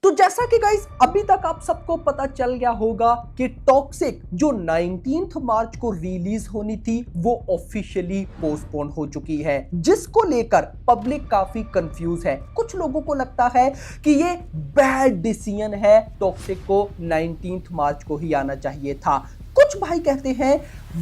तो जैसा कि गाइस अभी तक आप सबको पता चल गया होगा कि टॉक्सिक जो 19 मार्च को रिलीज होनी थी वो ऑफिशियली पोस्टपोन हो चुकी है, जिसको लेकर पब्लिक काफी कंफ्यूज है। कुछ लोगों को लगता है कि ये बैड डिसीजन है, टॉक्सिक को 19 मार्च को ही आना चाहिए था। कुछ भाई कहते हैं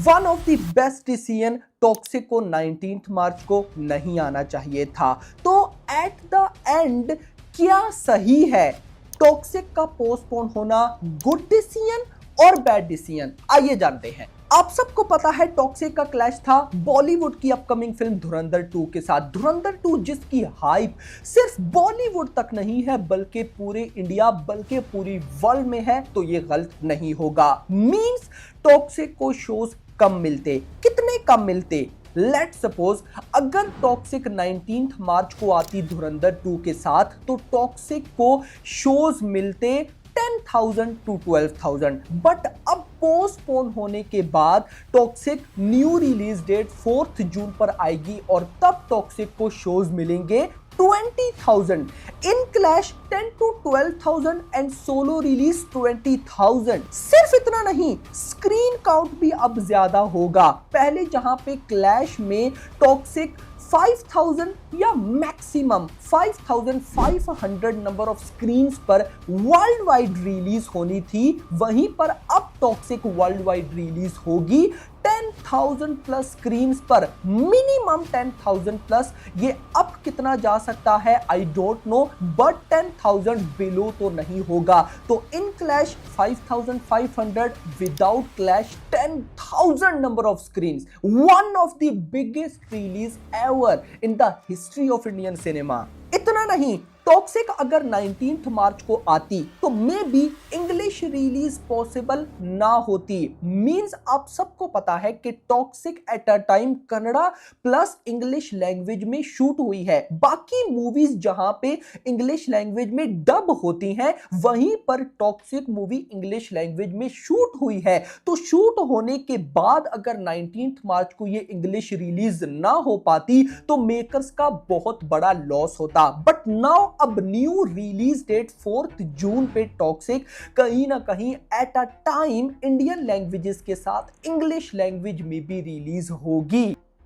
one of the best decision, toxic को 19 मार्च को नहीं आना चाहिए था। तो एट द एंड क्या सही है? टॉक्सिक का पोस्टपोन होना गुड डिसीजन और बैड डिसीजन? आइए जानते हैं। आप सबको पता है टॉक्सिक का क्लैश था बॉलीवुड की अपकमिंग फिल्म धुरंधर 2 के साथ। धुरंधर 2 जिसकी हाइप सिर्फ बॉलीवुड तक नहीं है बल्कि पूरे इंडिया बल्कि पूरी वर्ल्ड में है, तो ये गलत नहीं होगा। मींस टॉक्सिक को शोज कम मिलते। कितने कम मिलते? लेट्स सपोज अगर टॉक्सिक 19 मार्च को आती धुरंधर 2 के साथ तो टॉक्सिक को शोज मिलते 10,000 to 12,000। बट अब पोस्टपोन होने के बाद Toxic new release date 4 June पर आएगी और तब टॉक्सिक को शोज मिलेंगे 20,000। In clash 10 to 12,000 and solo release 20,000। सिर्फ इतना नहीं, स्क्रीन काउंट भी अब ज्यादा होगा। पहले जहां पे क्लैश में टॉक्सिक 5,000 या मैक्सिमम 5,500 नंबर ऑफ स्क्रीन्स पर वर्ल्ड वाइड रिलीज होनी थी, वहीं पर अब टॉक्सिक वर्ल्ड वाइड रिलीज होगी 10,000 प्लस स्क्रीन्स पर, मिनिमम 10,000 प्लस। ये अप कितना जा सकता है I don't know, but 10,000 below तो नहीं होगा। तो in clash 5,500, without clash 10,000 number of screens, one of the biggest release ever in the history of Indian cinema. इतना नहीं, टॉक्सिक अगर 19 मार्च को आती तो maybe English release possible ना होती। मींस आप सबको पता है कि toxic at a time Kannada plus English language में शूट हुई है। बाकी मूवीज जहां पे इंग्लिश लैंग्वेज में डब होती हैं, वहीं पर टॉक्सिक मूवी इंग्लिश लैंग्वेज में शूट हुई है। तो शूट होने के बाद अगर 19 मार्च को ये इंग्लिश रिलीज ना हो पाती तो मेकर्स का बहुत बड़ा लॉस होता। बट नाउ अब न्यू रिलीज डेट 4 जून पे टॉक्सिक कहीं ना कहीं at a time Indian languages के साथ इंग्लिश लैंग्वेज में भी रिलीज होगी।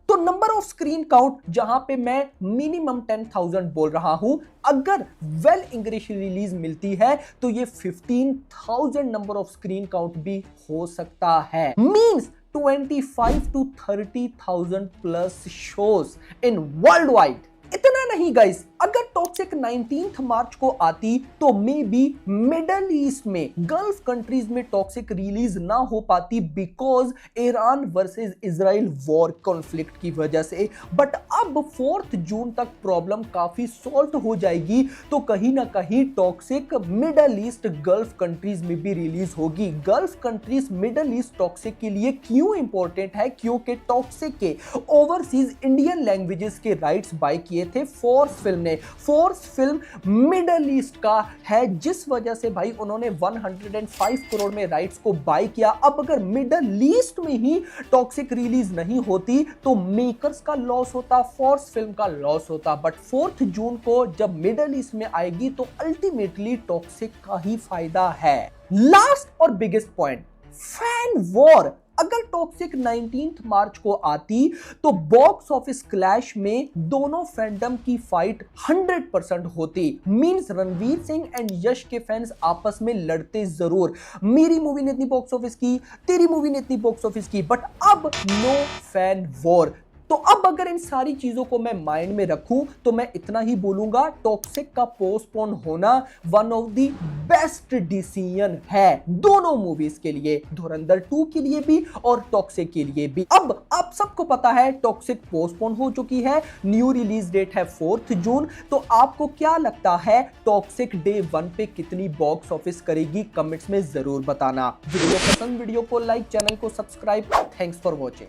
तो नंबर ऑफ स्क्रीन काउंट जहां पे मैं मिनिमम 10,000 बोल रहा हूं, अगर वेल इंग्लिश रिलीज मिलती है तो ये 15,000 नंबर ऑफ स्क्रीन काउंट भी हो सकता है। Means 25 to 30,000 plus shows in world wide. इतना नहीं गाइस, अगर टॉक्सिक 19 मार्च को आती तो मे बी मिडल ईस्ट में गल्फ कंट्रीज में टॉक्सिक रिलीज ना हो पाती because Iran versus Israel war conflict की वजह से। बट अब 4 जून तक प्रॉब्लम काफी सॉल्व हो जाएगी, तो कहीं ना कहीं toxic middle east gulf countries में भी रिलीज होगी। Gulf countries middle east toxic के लिए क्यों इंपॉर्टेंट है? क्योंकि टॉक्सिक के ओवरसीज इंडियन लैंग्वेजेस के राइट्स बाय किए थे फोर्स फिल्म ने। फोर्स फिल्म मिडल ईस्ट का है, जिस वजह से भाई उन्होंने 105 करोड़ में राइट्स को बाय किया। अब अगर मिडल ईस्ट में ही टॉक्सिक रिलीज नहीं होती तो मेकर्स का लॉस होता, फोर्स फिल्म का लॉस होता। बट 4 जून को जब मिडल ईस्ट में आएगी तो अल्टीमेटली टॉक्सिक का ही फायदा है। लास्ट और बिगेस्ट पॉइंट, फैन वॉर। अगर टॉक्सिक 19 मार्च को आती तो बॉक्स ऑफिस क्लैश में दोनों फैंडम की फाइट 100% होती। मींस रणवीर सिंह एंड यश के फैंस आपस में लड़ते जरूर, मेरी मूवी ने इतनी बॉक्स ऑफिस की, तेरी मूवी ने इतनी बॉक्स ऑफिस की, बट अब नो फैन वॉर। तो अब अगर इन सारी चीजों को मैं माइंड में रखूं तो मैं इतना ही बोलूंगा, टॉक्सिक का पोस्टपोन होना one of the best decision है दोनों मूवीज के लिए, धुरंधर 2 के लिए भी और टॉक्सिक के लिए भी। अब आप सबको पता है टॉक्सिक पोस्टपोन हो चुकी है, न्यू रिलीज डेट है 4 जून। तो आपको क्या लगता है टॉक्सिक डे 1 पे कितनी बॉक्स ऑफिस करेगी? कमेंट्स में जरूर बताना। वीडियो पसंद, वीडियो को लाइक, चैनल को सब्सक्राइब। Thanks for watching.